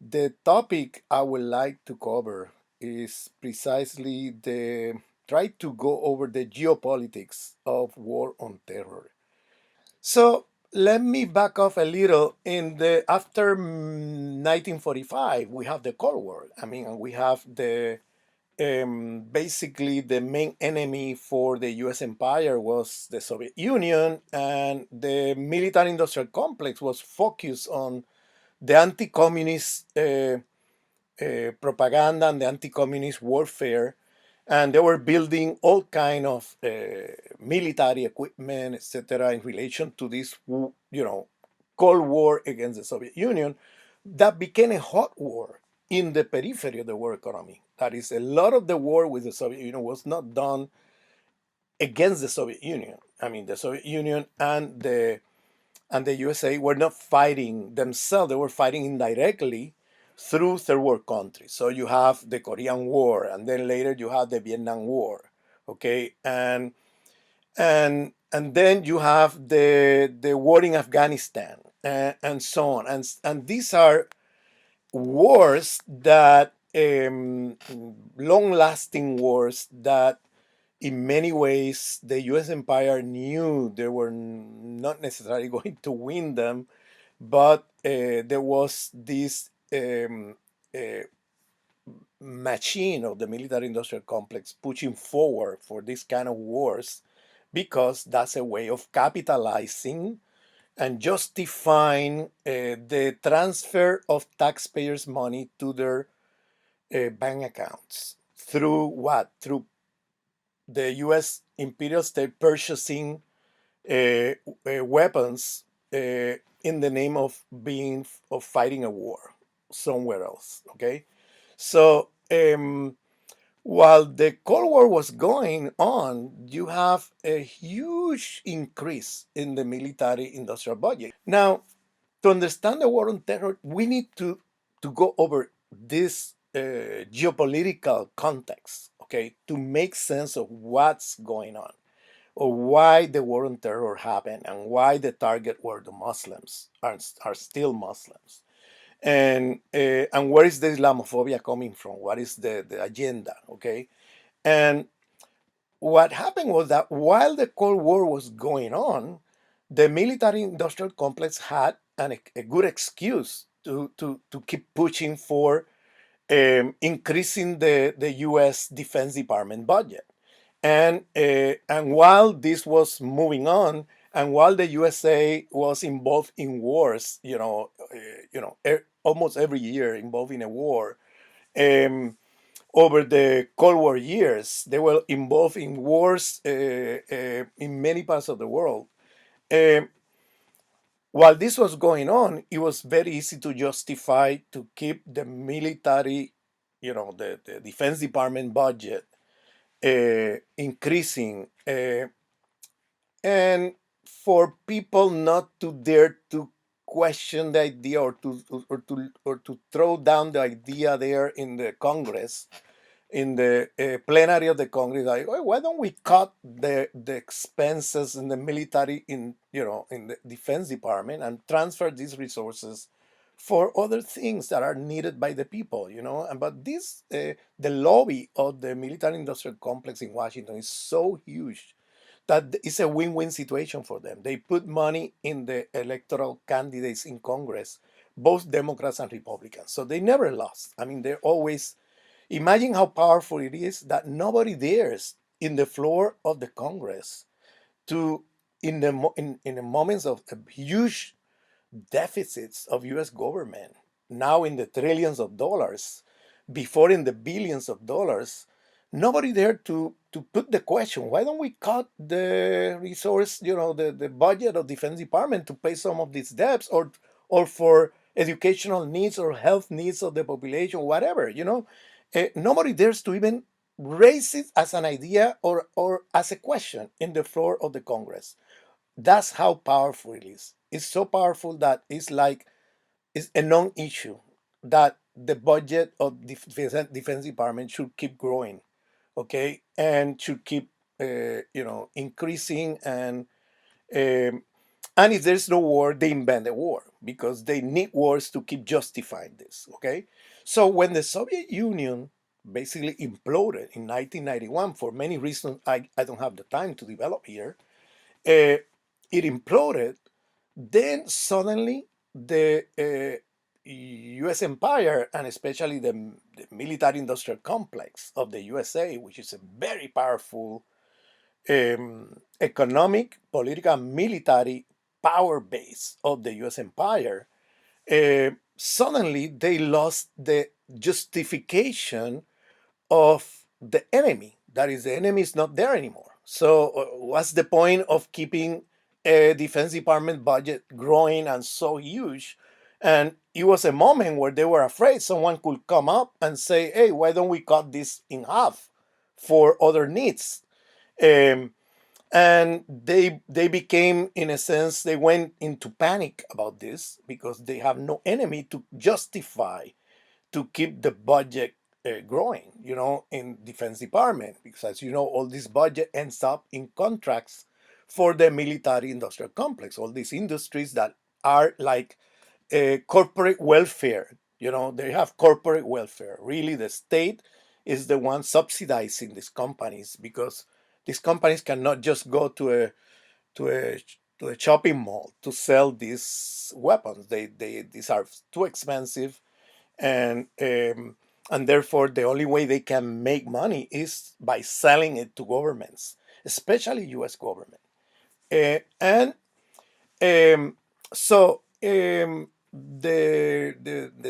The topic I would like to cover is precisely the try to go over the geopolitics of war on terror. So let me back off a little. In the after 1945, we have the Cold War. I mean, we have the basically the main enemy for the U.S. empire was the Soviet Union, and the military-industrial complex was focused on the anti-communist propaganda and the anti-communist warfare, and they were building all kind of military equipment, etc., in relation to this, Cold War against the Soviet Union, that became a hot war in the periphery of the world economy. That is, a lot of the war with the Soviet Union was not done against the Soviet Union. I mean, the Soviet Union and the USA were not fighting themselves; they were fighting indirectly through third world countries. So you have the Korean War, and then later you have the Vietnam War, okay, and then you have the war in Afghanistan, and so on, and these are wars that long-lasting wars that in many ways the US empire knew they were not necessarily going to win them, but there was this uh, machine of the military industrial complex pushing forward for this kind of wars because that's a way of capitalizing and justifying the transfer of taxpayers' money to their bank accounts through what? Through the US imperial state purchasing weapons in the name of fighting a war somewhere else. Okay, so while the Cold War was going on, you have a huge increase in the military industrial budget. Now, to understand the war on terror, we need to go over this geopolitical context, okay, to make sense of what's going on, or why the war on terror happened, and why the target were the Muslims are still Muslims, and where is the Islamophobia coming from? What is the agenda? Okay, and what happened was that while the Cold War was going on, the military-industrial complex had a good excuse to keep pushing for increasing the U.S. Defense Department budget. And while this was moving on, and while the USA was involved in wars, almost every year involved in a war, um, over the Cold War years, they were involved in wars in many parts of the world. Um, while this was going on, it was very easy to justify to keep the military, the Defense Department budget increasing, and for people not to dare to question the idea, or to throw down the idea there in the Congress, in the plenary of the Congress, like, "Oh, why don't we cut the expenses in the military, in the Defense Department, and transfer these resources for other things that are needed by the people?" But the lobby of the military-industrial complex in Washington is so huge that it's a win-win situation for them. They put money in the electoral candidates in Congress, both Democrats and Republicans. So they never lost. I mean, they're always. Imagine how powerful it is that nobody dares in the floor of the Congress to, in the moments of huge deficits of U.S. government, now in the trillions of dollars, before in the billions of dollars, nobody dared to put the question, why don't we cut the resource, the budget of Defense Department to pay some of these debts, or for educational needs or health needs of the population, whatever. Nobody dares to even raise it as an idea, or as a question in the floor of the Congress. That's how powerful it is. It's so powerful that it's a non-issue that the budget of the defense department should keep growing, okay, and should keep increasing, and um, And if there's no war, they invent a war because they need wars to keep justifying this. Okay, so when the Soviet Union basically imploded in 1991 for many reasons I don't have the time to develop here, uh, it imploded. Then suddenly the U.S. empire, and especially the military-industrial complex of the USA, which is a very powerful economic, political, and military power base of the U.S. empire, suddenly they lost the justification of the enemy. That is, the enemy is not there anymore. So, what's the point of keeping a Defense Department budget growing and so huge? And it was a moment where they were afraid someone could come up and say, "Hey, why don't we cut this in half for other needs?" Um, and they became, in a sense, they went into panic about this because they have no enemy to justify to keep the budget growing, in Defense Department, because as you know, all this budget ends up in contracts for the military industrial complex, all these industries that are like corporate welfare. They have corporate welfare. Really, the state is the one subsidizing these companies because these companies cannot just go to a to a shopping mall to sell these weapons. These are too expensive, and therefore the only way they can make money is by selling it to governments, especially U.S. government. And um, so the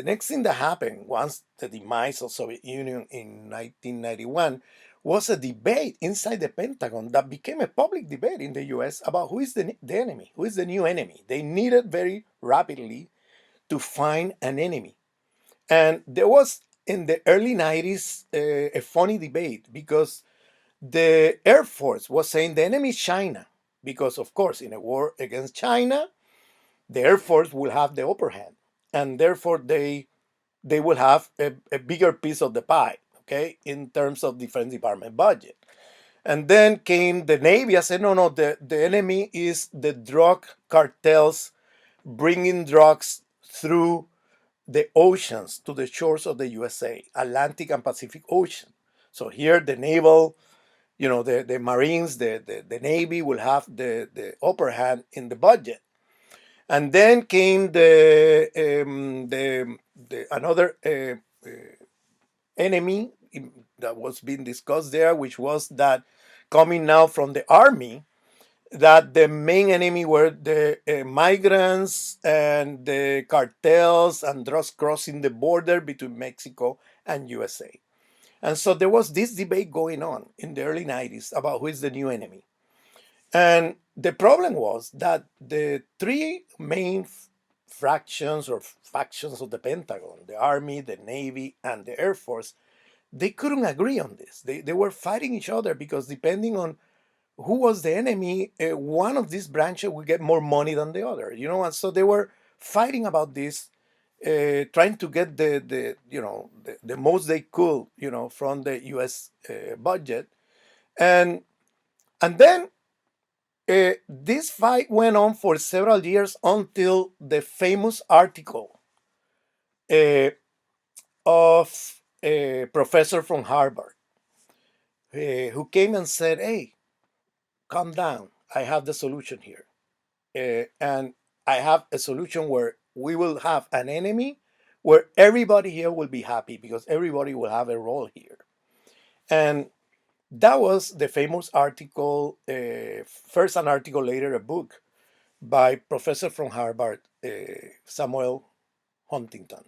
next thing that happened once the demise of Soviet Union in 1991 was a debate inside the Pentagon that became a public debate in the U.S. about who is the enemy, who is the new enemy. They needed very rapidly to find an enemy, and there was in the early 90s a funny debate because the Air Force was saying the enemy is China because, of course, in a war against China, the Air Force will have the upper hand, and therefore they will have a bigger piece of the pie, okay, in terms of Defense Department budget. And then came the Navy. I said, no, no, the enemy is the drug cartels bringing drugs through the oceans to the shores of the USA, Atlantic and Pacific Ocean. So here the naval, the Marines, the Navy will have the upper hand in the budget. And then came the another enemy that was being discussed there, which was that coming now from the army, that the main enemy were the migrants and the cartels and drugs crossing the border between Mexico and USA. And so there was this debate going on in the early 90s about who is the new enemy. And the problem was that the three main fractions or factions of the Pentagon, the Army, the Navy, and the Air Force, they couldn't agree on this. They were fighting each other because depending on who was the enemy, one of these branches would get more money than the other, and so they were fighting about this, trying to get the most they could, from the U.S. Budget, and then this fight went on for several years until the famous article uh, of a professor from Harvard who came and said, "Hey, calm down. I have the solution here. And I have a solution where we will have an enemy where everybody here will be happy because everybody will have a role here." And that was the famous article, first an article, later a book by professor from Harvard, Samuel Huntington,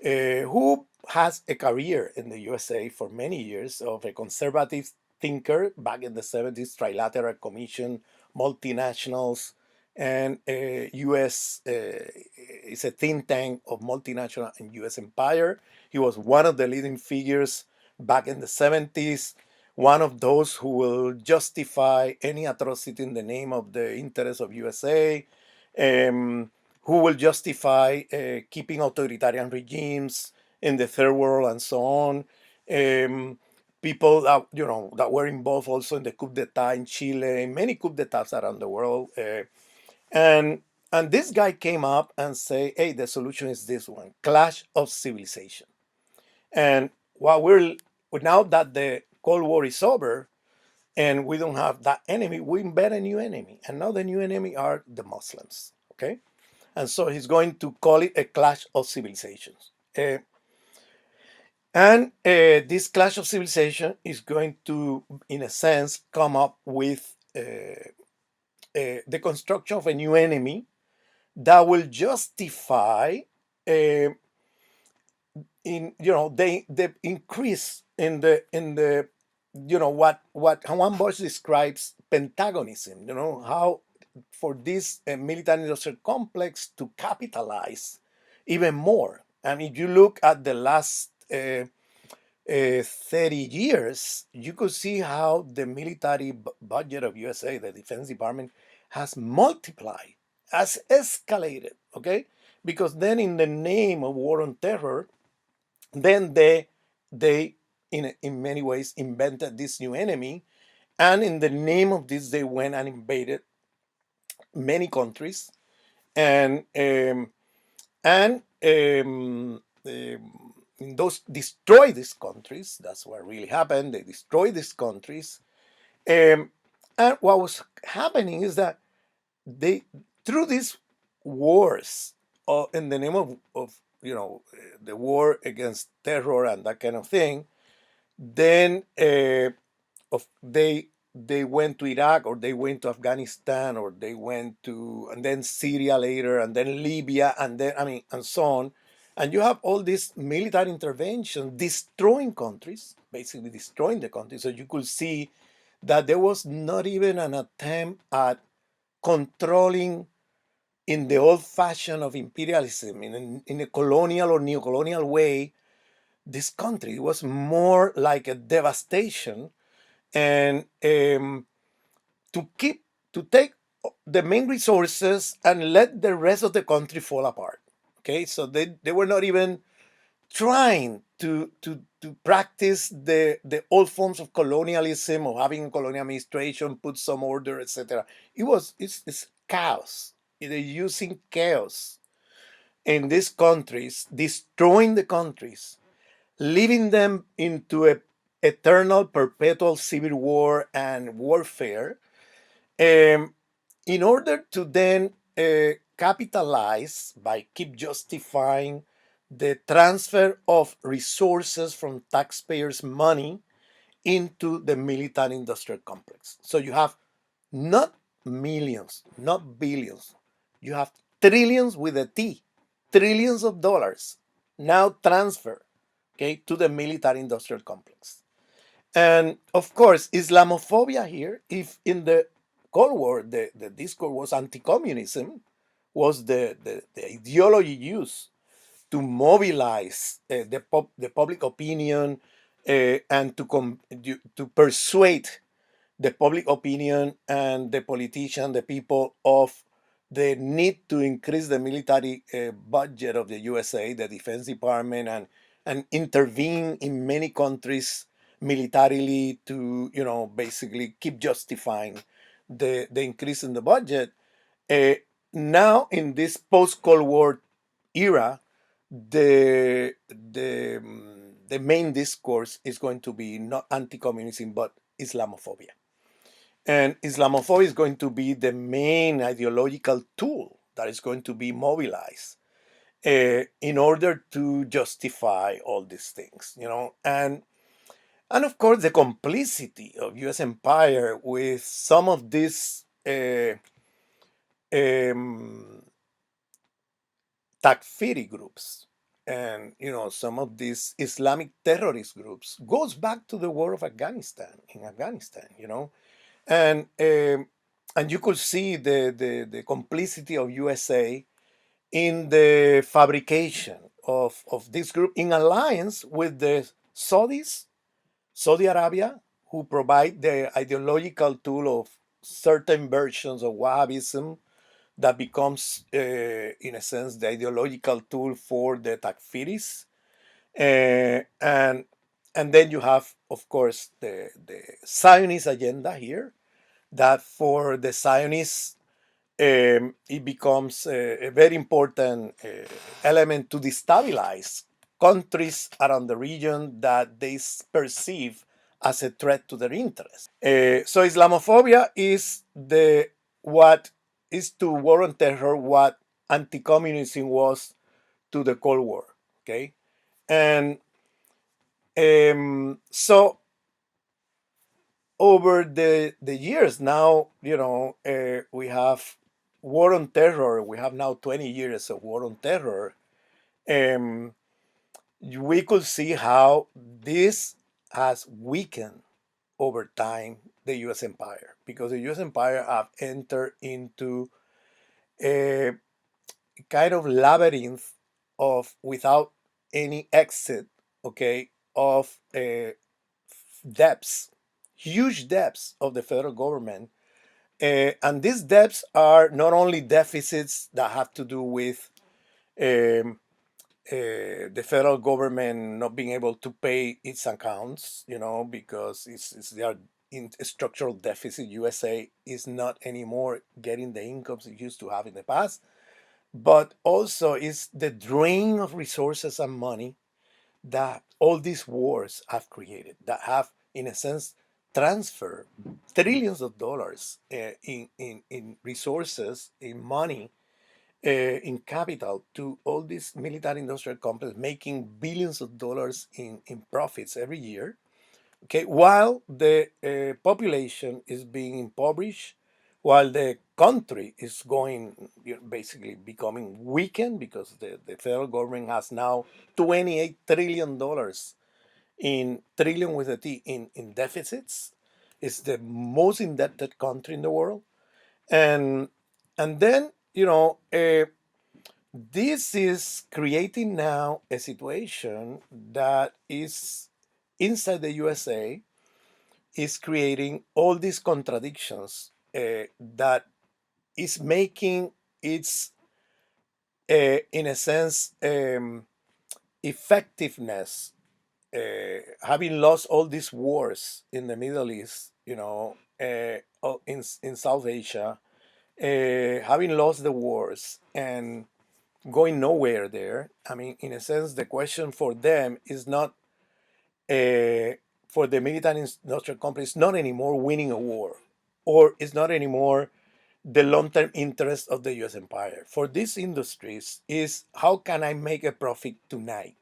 who has a career in the USA for many years of a conservative thinker back in the 70s, Trilateral Commission, multinationals, and US is a think tank of multinational and US empire. He was one of the leading figures back in the 70s, one of those who will justify any atrocity in the name of the interests of USA. Um, who will justify keeping authoritarian regimes in the third world and so on. Um, People that were involved also in the coup d'état in Chile, in many coup d'états around the world, And this guy came up and say, hey, the solution is this one: clash of civilization. And while we're now that the Cold War is over and we don't have that enemy, we invent a new enemy. And now the new enemy are the Muslims. Okay. And so he's going to call it a clash of civilizations. This clash of civilization is going to, in a sense, come up with the construction of a new enemy that will justify uh, in the increase in the what Juan Bosch describes pentagonism. How for this military industrial complex to capitalize even more. I mean, you look at the last 30 years, you could see how the military budget of USA, the Defense Department, has multiplied, has escalated, okay? Because then in the name of war on terror, then they in many ways invented this new enemy, and in the name of this they went and invaded many countries, and those destroy these countries. That's what really happened. They destroyed these countries. Um, and what was happening is that they, through these wars, in the name of the war against terror and that kind of thing, then they went to Iraq, or they went to Afghanistan, or they went to, and then Syria later, and then Libya, and then, I mean, and so on. And you have all this military intervention destroying countries, basically destroying the country. So you could see that there was not even an attempt at controlling in the old fashion of imperialism, in a colonial or neo-colonial way, this country. It was more like a devastation, and to keep to take the main resources and let the rest of the country fall apart. Okay, so they were not even trying to practice the old forms of colonialism, of having a colonial administration, put some order, etc. It's chaos. They're using chaos in these countries, destroying the countries, leaving them into a eternal, perpetual civil war and warfare, um, in order to then capitalize by keep justifying the transfer of resources from taxpayers' money into the military industrial complex. So you have not millions, not billions, you have trillions with a T, trillions of dollars now transfer, okay, to the military industrial complex. And of course, Islamophobia here, if in the Cold War the discourse was anti-communism, was the ideology used to mobilize the public opinion, and to persuade the public opinion and the politician, the people, of the need to increase the military budget of the USA, the Defense Department, and intervene in many countries militarily to, basically keep justifying the increase in the budget. Uh, Now, in this post-Cold War era, the main discourse is going to be not anti-communism but Islamophobia. And Islamophobia is going to be the main ideological tool that is going to be mobilized in order to justify all these things, and of course the complicity of U.S. empire with some of these um, Takfiri groups, and some of these Islamic terrorist groups goes back to the war of Afghanistan, in Afghanistan, and and you could see the complicity of USA in the fabrication of this group in alliance with the Saudis, Saudi Arabia, who provide the ideological tool of certain versions of Wahhabism that becomes, in a sense, the ideological tool for the Takfiris. And then you have, of course, the Zionist agenda here, that for the Zionists, it becomes a very important element to destabilize countries around the region that they perceive as a threat to their interests. So Islamophobia is the what is to war on terror what anti-communism was to the Cold War. Okay, and so over the years now, we have war on terror. We have now 20 years of war on terror. Um, we could see how this has weakened over time the U.S. empire because the U.S. empire have entered into a kind of labyrinth of without any exit, okay, of debts, huge debts of the federal government. And these debts are not only deficits that have to do with um, the federal government not being able to pay its accounts, because they are in a structural deficit. USA is not anymore getting the incomes it used to have in the past, but also is the drain of resources and money that all these wars have created, that have, in a sense, transferred trillions of dollars in resources, in money, in capital to all these military industrial complex, making billions of dollars in profits every year. Okay, while the population is being impoverished, while the country is going, basically becoming weakened because the federal government has now $28 trillion in trillion with a T in deficits. It's the most indebted country in the world, and then this is creating now a situation that is inside the USA is creating all these contradictions that is making its, in a sense, effectiveness, having lost all these wars in the Middle East, in South Asia, having lost the wars and going nowhere there. I mean, in a sense, the question for them is not, for the military industrial complex, not anymore winning a war, or it's not anymore the long-term interest of the U.S. empire. For these industries, is how can I make a profit tonight,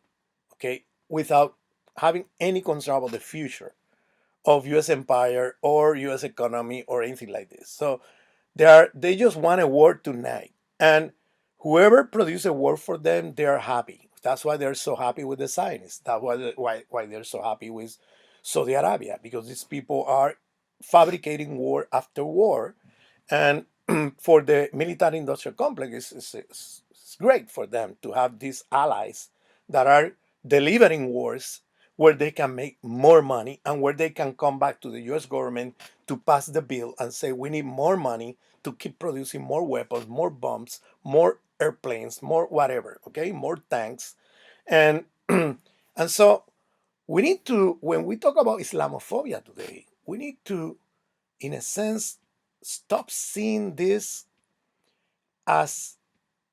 okay, without having any concern about the future of U.S. empire or U.S. economy or anything like this. So they just want a war tonight, and whoever produces a war for them, they are happy. That's why they're so happy with the Zionists. That's why they're so happy with Saudi Arabia, because these people are fabricating war after war, and for the military industrial complex, it's great for them to have these allies that are delivering wars where they can make more money and where they can come back to the US government to pass the bill and say, we need more money to keep producing more weapons, more bombs, more airplanes, more whatever, okay, more tanks. And, and so we need to, when we talk about Islamophobia today, we need to, in a sense, stop seeing this as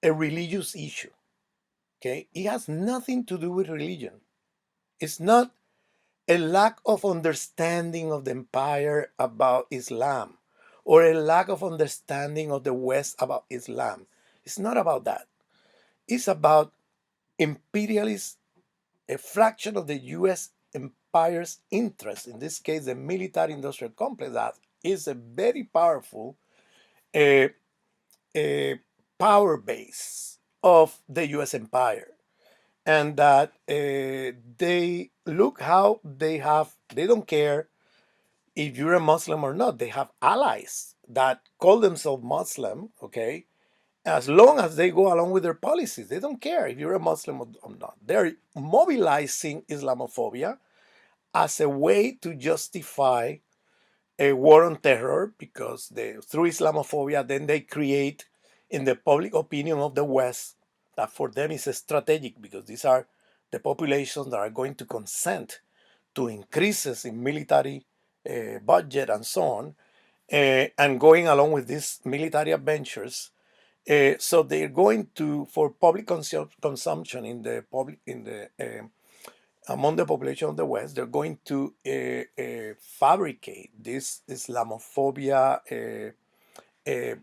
a religious issue. Okay, it has nothing to do with religion. It's not a lack of understanding of the empire about Islam or a lack of understanding of the West about Islam. It's not about that. It's about imperialist, a fraction of the US empire's interest, in this case, the military industrial complex, that is a very powerful uh, uh, power base of the US empire. And that they look how they don't care if you're a Muslim or not. They have allies that call themselves Muslim, okay, as long as they go along with their policies. They don't care if you're a Muslim or not. They're mobilizing Islamophobia as a way to justify a war on terror, because through Islamophobia, then they create in the public opinion of the West that for them is strategic, because these are the populations that are going to consent to increases in military budget and so on. and going along with these military adventures. So they're going to, for public consumption in the public, in the among the population of the West, they're going to fabricate this Islamophobia, uh, uh,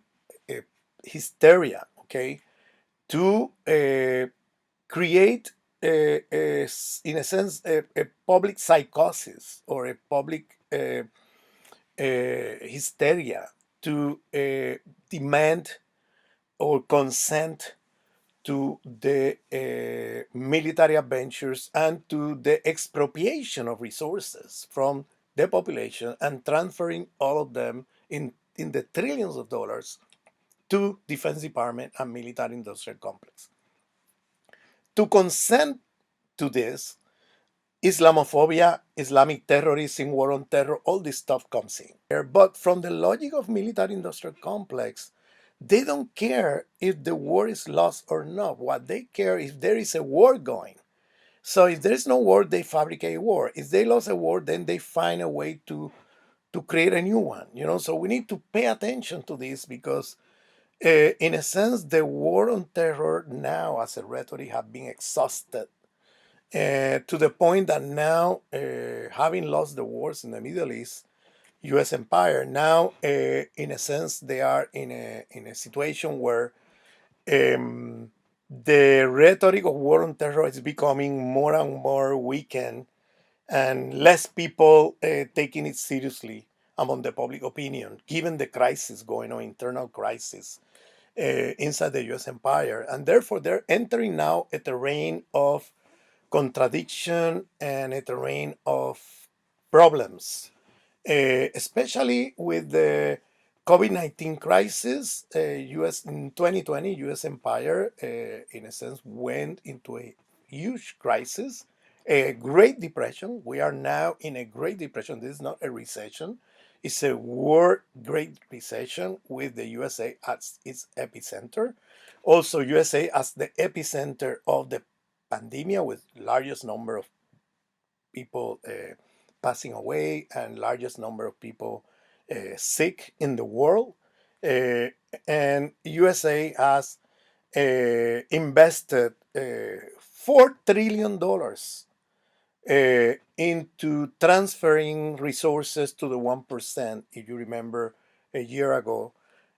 hysteria, okay, to create, in a sense, a public psychosis or a public hysteria to demand or consent to the military adventures and to the expropriation of resources from the population and transferring all of them in the trillions of dollars to defense department and military industrial complex. To consent to this, Islamophobia, Islamic terrorism, war on terror, all this stuff comes in. But from the logic of military industrial complex, they don't care if the war is lost or not. What they care is if there is a war going. So if there is no war, they fabricate war. If they lost a war, then they find a way to create a new one. So we need to pay attention to this because, in a sense, the war on terror now, as a rhetoric, have been exhausted to the point that now, having lost the wars in the Middle East, U.S. empire, now, in a sense, they are in a situation where um, the rhetoric of war on terror is becoming more and more weakened and less people taking it seriously among the public opinion, given the crisis going on, internal crisis inside the U.S. empire. And therefore, they're entering now a terrain of contradiction and a terrain of problems, especially with the COVID-19 crisis. U.S. in 2020, U.S. empire, in a sense, went into a huge crisis, a Great Depression. We are now in a Great Depression. This is not a recession. It's a world Great Recession with the USA as its epicenter. Also, USA as the epicenter of the pandemic with largest number of people passing away and largest number of people sick in the world. Uh, and USA has invested $4 trillion into transferring resources to the 1%. If you remember a year ago,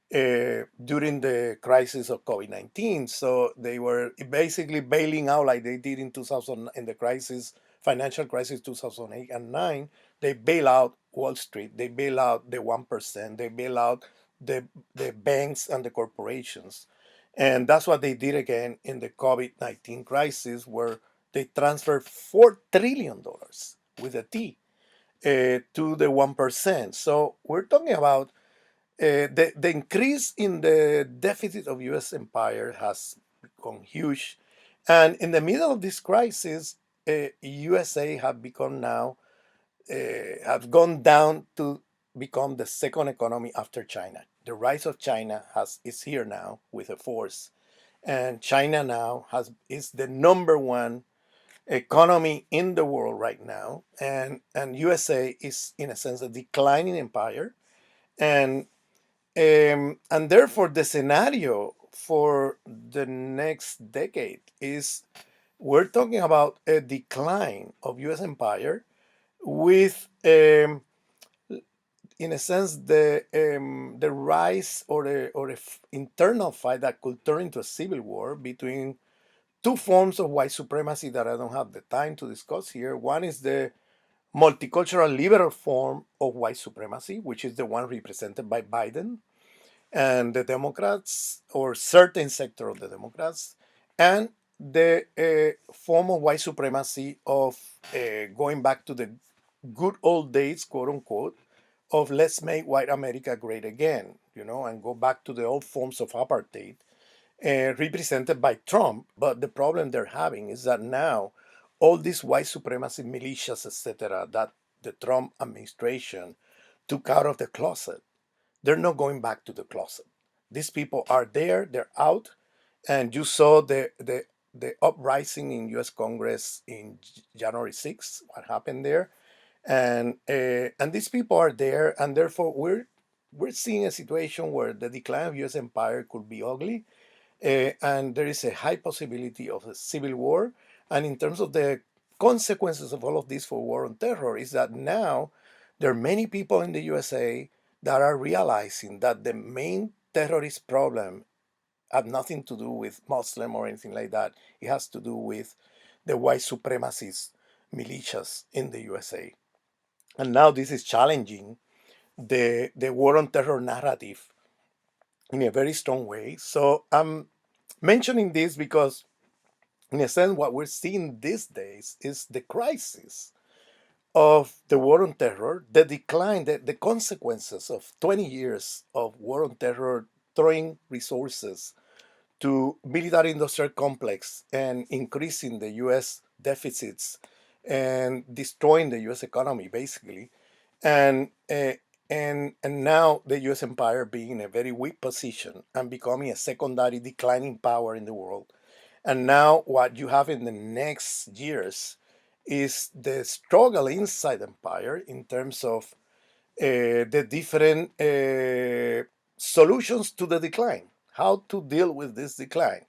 during the crisis of COVID-19. So they were basically bailing out like they did in 2000 in the crisis, financial crisis 2008 and 9. They bail out Wall Street, they bail out the 1%, they bail out the banks and the corporations. And that's what they did again in the COVID-19 crisis, where they transferred $4 trillion with a T to the 1%. So we're talking about the increase in the deficit of U.S. empire has become huge, and in the middle of this crisis, USA have become now have gone down to become the second economy after China. The rise of China is here now with a force, and China now is the number one economy in the world right now, and USA is in a sense a declining empire, and therefore, the scenario for the next decade is we're talking about a decline of U.S. empire with, in a sense, the rise or internal fight that could turn into a civil war between two forms of white supremacy that I don't have the time to discuss here. One is the multicultural liberal form of white supremacy, which is the one represented by Biden and the Democrats, or certain sector of the Democrats, and the form of white supremacy of going back to the good old days, quote unquote, of let's make white America great again, and go back to the old forms of apartheid, represented by Trump. But the problem they're having is that now all these white supremacy militias, etc., that the Trump administration took out of the closet, they're not going back to the closet. These people are there, they're out, and you saw the uprising in U.S. Congress in January 6th, what happened there, and these people are there, and therefore we're seeing a situation where the decline of U.S. empire could be ugly, and there is a high possibility of a civil war. And in terms of the consequences of all of this for war on terror, is that now there are many people in the USA that are realizing that the main terrorist problem had nothing to do with Muslim or anything like that. It has to do with the white supremacist militias in the USA. And now this is challenging the war on terror narrative in a very strong way. So I'm mentioning this because, in a sense, what we're seeing these days is the crisis of the war on terror, the decline, the consequences of 20 years of war on terror, throwing resources to military industrial complex and increasing the US deficits and destroying the US economy basically, and and now the US empire being in a very weak position and becoming a secondary declining power in the world. And now what you have in the next years is the struggle inside empire in terms of the different solutions to the decline, how to deal with this decline.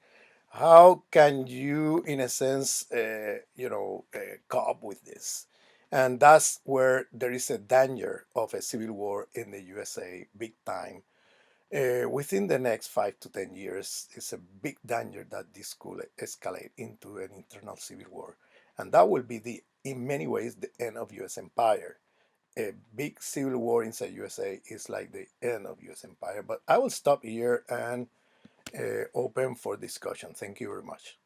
How can you, in a sense, cope with this? And that's where there is a danger of a civil war in the USA, big time. Within the next 5 to 10 years, it's a big danger that this could escalate into an internal civil war, and that will be in many ways, the end of U.S. empire. A big civil war inside USA is like the end of US empire. But I will stop here and open for discussion. Thank you very much.